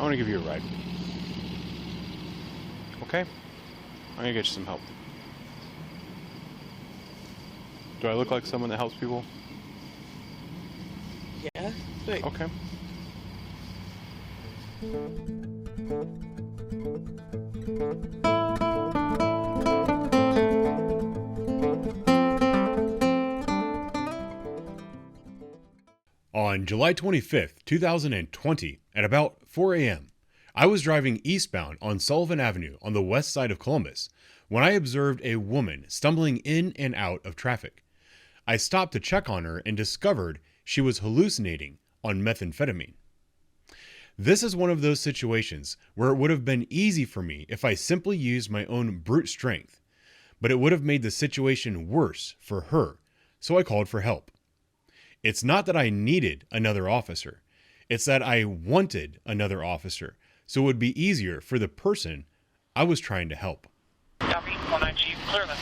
want to give you a ride. Okay? I'm gonna get you some help. Do I look like someone that helps people? Yeah. Wait. Okay. On July 25th, 2020, at about 4 a.m., I was driving eastbound on Sullivan Avenue on the west side of Columbus when I observed a woman stumbling in and out of traffic. I stopped to check on her and discovered she was hallucinating on methamphetamine. This is one of those situations where it would have been easy for me if I simply used my own brute strength, but it would have made the situation worse for her, so I called for help. It's not that I needed another officer, it's that I wanted another officer, so it would be easier for the person I was trying to help. Copy, 192, clear them.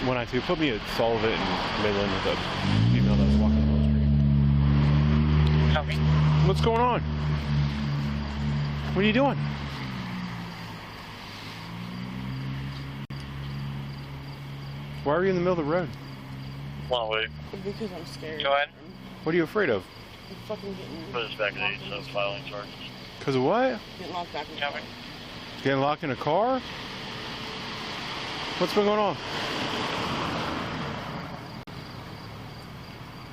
192, put me at Sullivan and Midland with a female that's walking down the street. Copy. What's going on? What are you doing? Why are you in the middle of the road? One away. Because I'm scared. Go ahead. What are you afraid of? I'm fucking getting... Put us back at 8, so filing charges. Because of what? Getting locked back in the Copy. car. Getting locked in a car? What's been going on?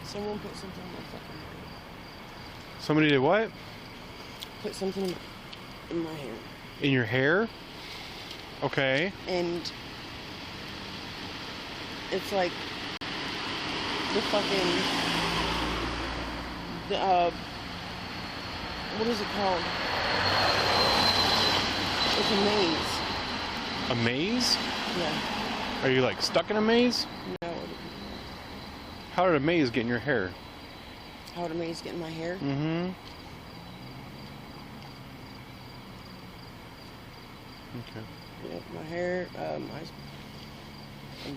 Someone put something in my fucking hair. Somebody did what? Put something in my hair. In your hair? Okay. And it's like the fucking what is it called? It's a maze. A maze? Yeah. Are you like stuck in a maze? No. How did a maze get in your hair? How would a maze get in my hair? Mm-hmm. Okay. Yeah, my hair,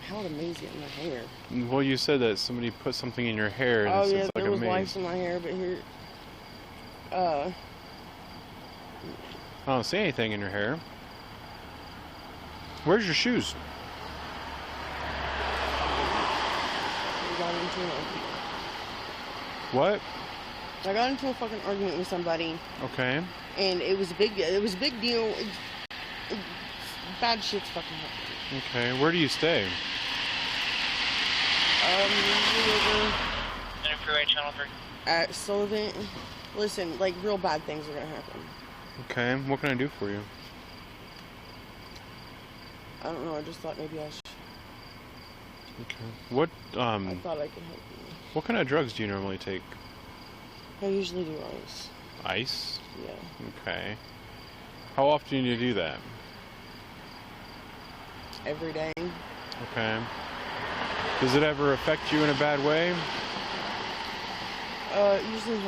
how would a maze get in my hair? Well, you said that somebody put something in your hair and Oh it's yeah, like there a was maze. lice in my hair, but here, I don't see anything in your hair. Where's your shoes? we got into an argument. What? I got into a fucking argument with somebody, Okay. and it was a big deal. Bad shit's fucking happening. Okay. Where do you stay? Center Freeway, Channel 3. At Sullivan. Listen, like real bad things are gonna happen. Okay. What can I do for you? I don't know. I just thought maybe I should. Okay. What I thought I could help you. what kind of drugs do you normally take? I usually do ice. Ice? Yeah. Okay. How often do you do that? Every day. Okay. Does it ever affect you in a bad way? Usually,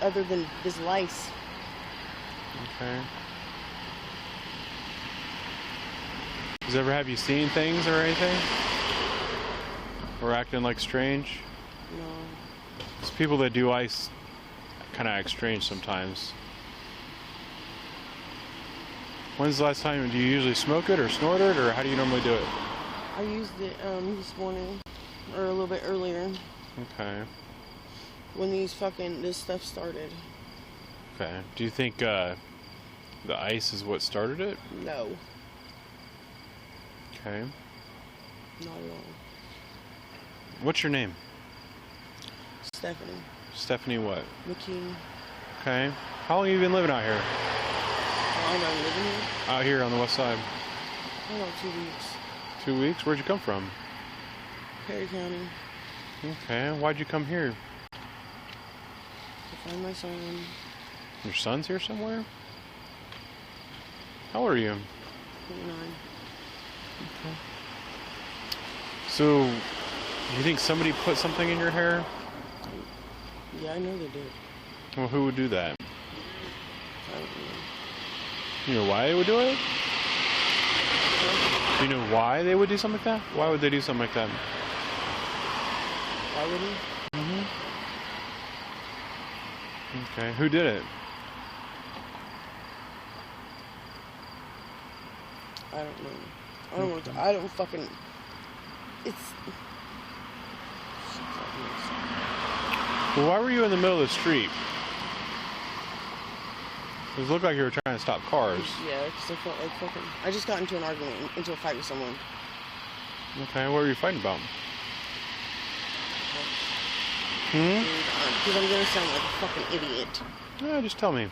other than this lice. Okay. Does it ever have you seeing things or anything? Or acting like strange? No. Because people that do ice kind of act strange sometimes. When's the last time, do you usually smoke it or snort it, or how do you normally do it? I used it this morning, or a little bit earlier, Okay. when this stuff started. Okay. Do you think the ice is what started it? No, Okay. not at all. What's your name? Stephanie Stephanie what? McKean. Okay. How long have you been living out here? I'm not living here. Out here on the west side. For about 2 weeks. 2 weeks? Where'd you come from? Perry County. Okay. Why'd you come here? To find my son. Your son's here somewhere? How old are you? 29. So, you think somebody put something in your hair? Yeah, I know they did. Well, who would do that? I don't know. You know why they would do it? Do you know why they would do something like that? Why would they do something like that? Why would he? Okay. Who did it? I don't know. I don't want to. I don't fucking. It's. Well, why were you in the middle of the street? It looked like you were trying to stop cars. Yeah, because I felt like fucking. I just got into an argument, into a fight with someone. Okay, what were you fighting about? Because I'm gonna sound like a fucking idiot. Yeah, just tell me.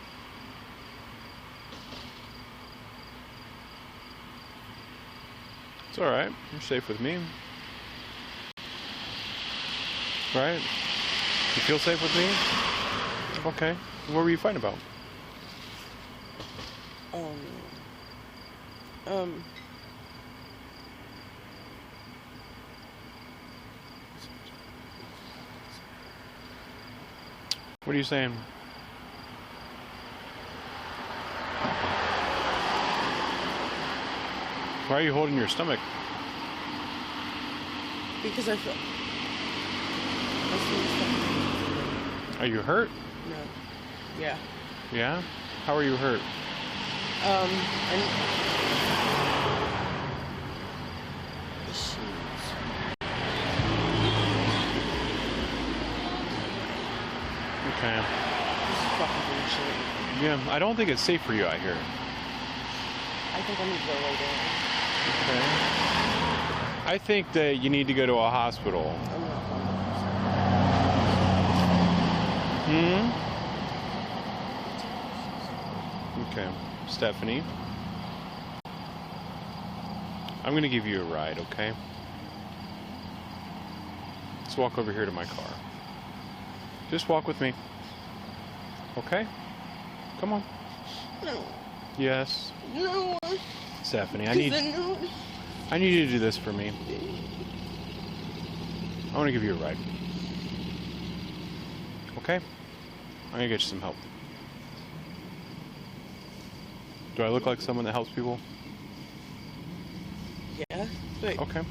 It's alright. You're safe with me. Right? You feel safe with me? Okay. What were you fighting about? What are you saying? Why are you holding your stomach? Because I feel. Are you hurt? No. Yeah. Yeah? How are you hurt? The shoes. Okay. This is fucking bullshit. Yeah, I don't think it's safe for you out here. I think I need to go lay down. Okay. I think that you need to go to a hospital. I'm not Okay. Stephanie. I'm gonna give you a ride, okay? Let's walk over here to my car. Just walk with me. Okay? Come on. No. Yes. No. Stephanie, I need you to do this for me. I want to give you a ride. Okay? I'm gonna get you some help. Do I look like someone that helps people? Yeah. Wait. Okay.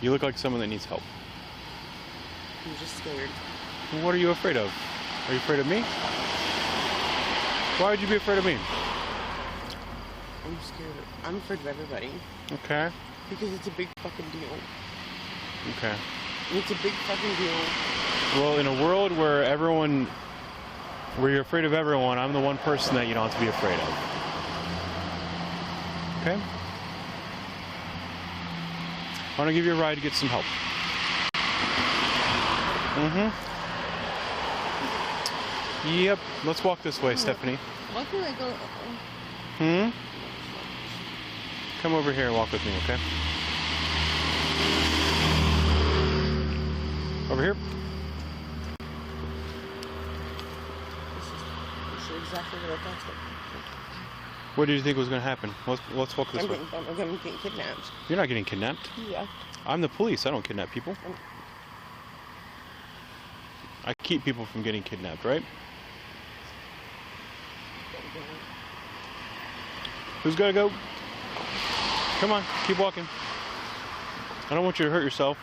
You look like someone that needs help. I'm just scared. Well, what are you afraid of? Are you afraid of me? Why would you be afraid of me? I'm scared. I'm afraid of everybody. Okay. Because it's a big fucking deal. Okay. It's a big fucking deal. Well, in a world where you're afraid of everyone, I'm the one person that you don't have to be afraid of. Okay? I want to give you a ride to get some help. Yep. Let's walk this way, Stephanie. Why can't I go? Come over here and walk with me, okay? Over here. This is exactly what I thought. What did you think was going to happen? Let's walk this way. I'm getting kidnapped. You're not getting kidnapped. Yeah. I'm the police. I don't kidnap people. I keep people from getting kidnapped, right? Who's got to go? Come on, keep walking. I don't want you to hurt yourself.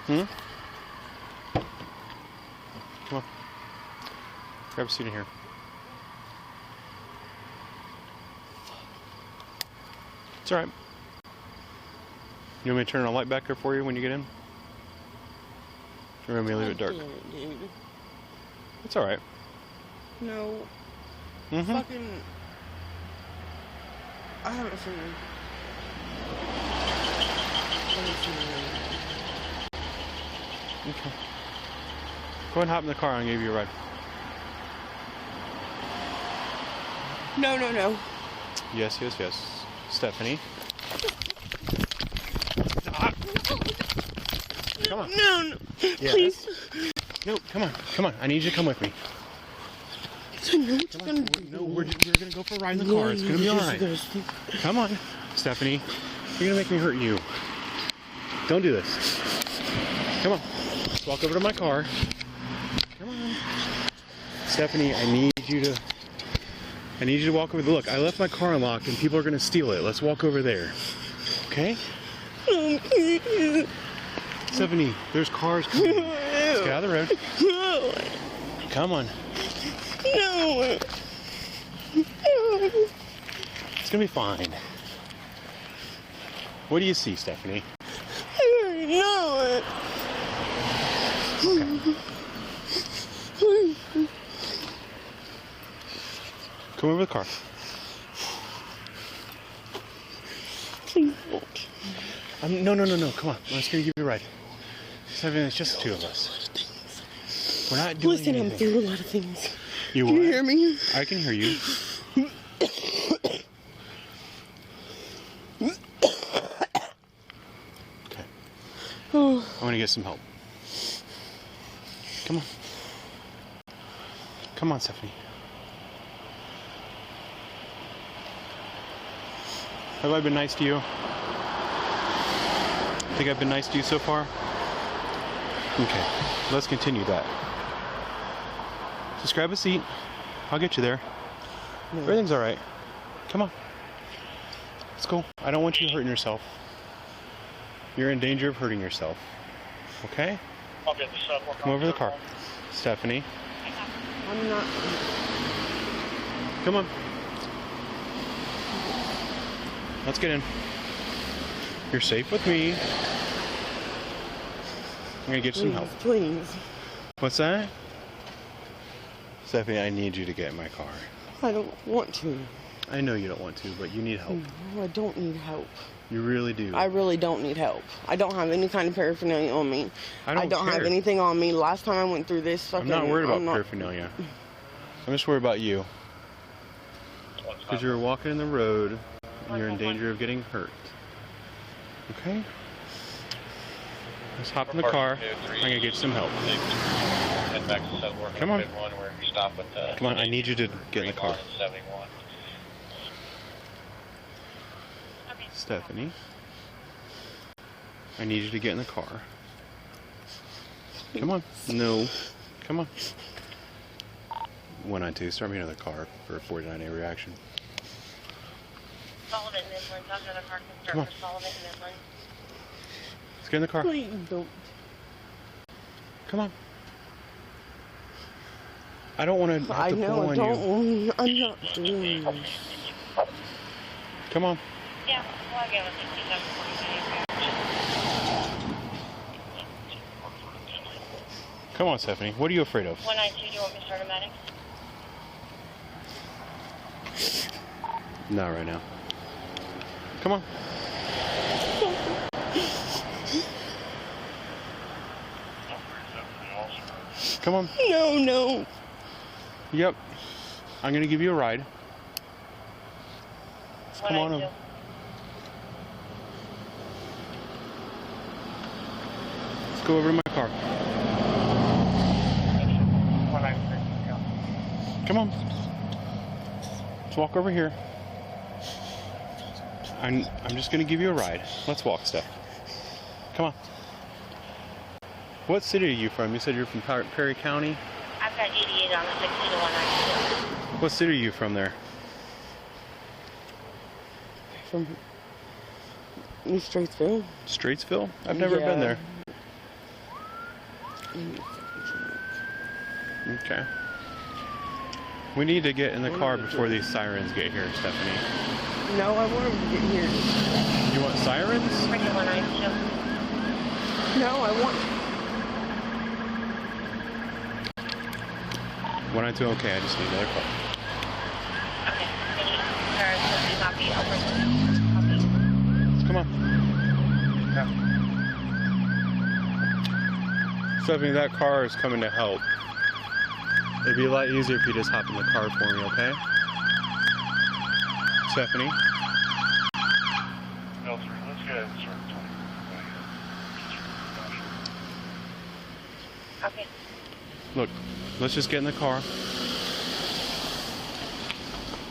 Come on. Grab a seat in here. It's alright. You want me to turn a light back there for you when you get in? Or you want me to leave it dark? Damn it, dude. It's alright. No. Fucking. I haven't seen him. Okay. Go ahead and hop in the car and I'll give you a ride. No, no, no. Yes, yes, yes. Stephanie. Come on. No, no. Yes. Please. No, come on. Come on. I need you to come with me. I know what you're gonna do. No, we're going to go for a ride in the car. It's going to be alright. Come on. Stephanie. You're going to make me hurt you. Don't do this. Come on. Let's walk over to my car. Come on. Stephanie, I need you to walk over. Look, I left my car unlocked and people are going to steal it. Let's walk over there. Okay? Stephanie, there's cars coming. Let's get out of the road. No. Come on. No. It's gonna be fine. What do you see, Stephanie? No. Come over to the car. No. Come on. I'm just gonna give you a ride. Stephanie, it's just the two of us. We're not doing Listen, I'm anything. through a lot of things. You Can you what? hear me? I can hear you. Okay. Oh, I want to get some help. Come on. Come on, Stephanie. Have I been nice to you? Think I've been nice to you so far? Okay, let's continue that. Just grab a seat. I'll get you there. no. Everything's all right. Come on. Let's go. I don't want you hurting yourself. You're in danger of hurting yourself. Okay? I'll get the sub. Come over to the car. Stephanie, I'm not. come on. Let's get in. You're safe with me. I'm gonna get you some help. Please. What's that? Stephanie, I need you to get in my car. I don't want to. I know you don't want to, but you need help. No, I don't need help. You really do. I really don't need help. I don't have any kind of paraphernalia on me. I don't have care. anything on me. Last time I went through this, I'm not worried about paraphernalia. I'm just worried about you. Because you're walking in the road and you're in danger of getting hurt. Okay? Let's hop in the car. I'm gonna get you some help. Head back to 7 Come on. One where you stop at the Come on, I need you to get in the car. 71. Stephanie, I need you to get in the car. Come on. No. Come on. 192, start me another car for a 49A reaction. Sullivan, Midland. I'll go to parking Come on. for Sullivan, Midland. Let's get in the car. Please don't. Come on. I don't want to I have to know. pull I on you. don't. I'm not doing this. Come on. Yeah, well, I go with 6745. Come on, Stephanie. What are you afraid of? 192, do you want me to start a medic? Not right now. Come on. Come on. No. Yep. I'm going to give you a ride. Come on over. 192. Let's go over to my car. 193. Come on. Let's walk over here. I'm just going to give you a ride. Let's walk, Steph. Come on. What city are you from? You said you're from Perry County? I've got 88 on the 60 to 192. What city are you from there? From New Straitsville. Straitsville? I've never been there. Okay. We need to get in the car before these sirens get here, Stephanie. No, I want him to get here. You want sirens? Bring the 192. No, I want. 192, okay, I just need another car. Okay. Copy. Copy. Copy. Come on. Stephanie, that car is coming to help. It'd be a lot easier if you just hop in the car for me, okay? Stephanie? No, sir. Let's get it, sir. Okay. Look, let's just get in the car.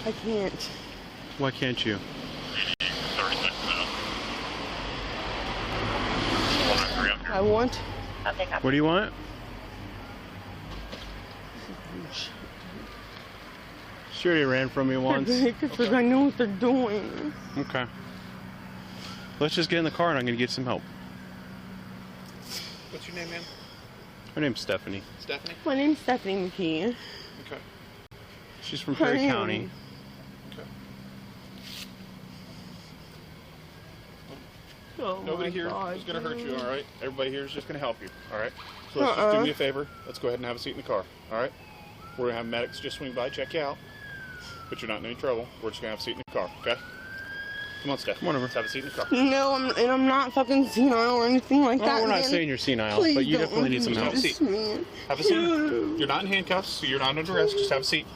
I can't. Why can't you? I want. Okay, copy. What do you want? Sure, you ran from me once. Because I know what they're doing. Okay. Let's just get in the car and I'm gonna get some help. What's your name, ma'am? Her name's Stephanie. Stephanie? My name's Stephanie McKee. Okay. She's from Perry County. Okay. Oh Nobody my here God. is going to hurt you, all right? Everybody here is just going to help you, all right? So let's just do me a favor. Let's go ahead and have a seat in the car, all right? We're going to have medics just swing by, check you out. But you're not in any trouble. We're just going to have a seat in the car, okay? Come on, Steph. Come on over. Let's have a seat in the car. No, I'm not fucking senile or anything like that. We're not man. saying you're senile, Please but you don't definitely need some help. Have a seat. Man. Have a seat. You're not in handcuffs, so you're not under arrest. Just have a seat.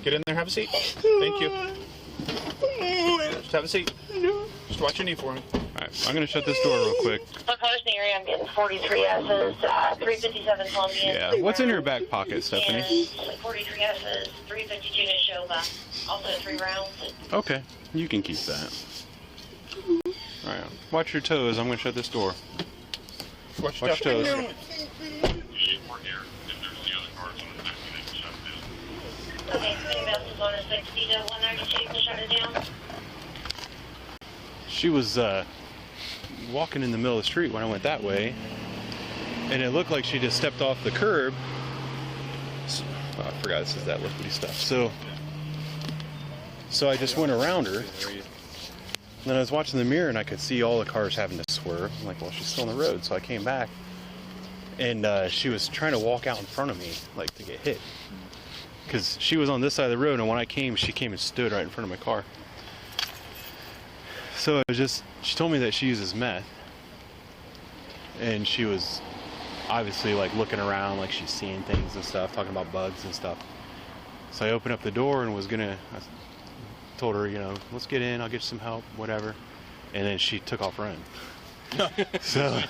Get in there, have a seat. Thank you. Just have a seat. Just watch your knee for me. Alright, I'm gonna shut this door real quick. Proposed area, I'm getting 43 S's, 357 Columbian. Yeah. What's in your back pocket, Stephanie? And 43 S's, 352 Neshoba. Also 3 rounds. Okay, you can keep that. Alright, watch your toes. I'm gonna shut this door. Watch Watch your toes. We're here. If there's the other cars on the back, we can shut this. Okay, spinning best is on a 60 to 192 to shut it down. She was walking in the middle of the street when I went that way, and it looked like she just stepped off the curb. Oh, I forgot this is that liquidy stuff. So I just went around her. And then I was watching the mirror and I could see all the cars having to swerve. I'm like, well, she's still on the road. So I came back and she was trying to walk out in front of me, like to get hit. Because she was on this side of the road, and when I came, she came and stood right in front of my car. So it was just, she told me that she uses meth. And she was obviously like looking around like she's seeing things and stuff, talking about bugs and stuff. So I opened up the door and was gonna, I told her, you know, let's get in, I'll get you some help, whatever. And then she took off running. so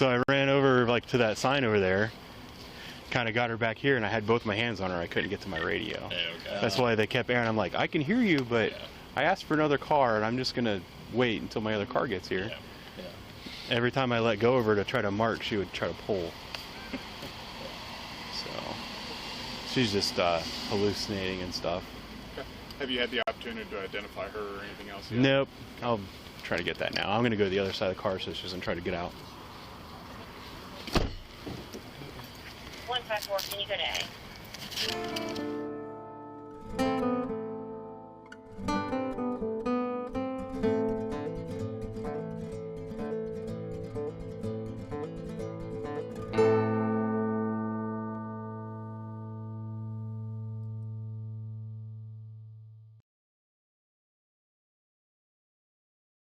I ran over like to that sign over there, kind of got her back here, and I had both my hands on her. I couldn't get to my radio. Okay. That's why they kept airing. I'm like, I can hear you, but I asked for another car, and I'm just gonna wait until my other car gets here. Every time I let go of her to try to mark, she would try to pull. So she's just hallucinating and stuff. Okay. Have you had the opportunity to identify her or anything else yet? Nope. I'll try to get that now. I'm going to go to the other side of the car so she doesn't try to get out. 154, can you go to A?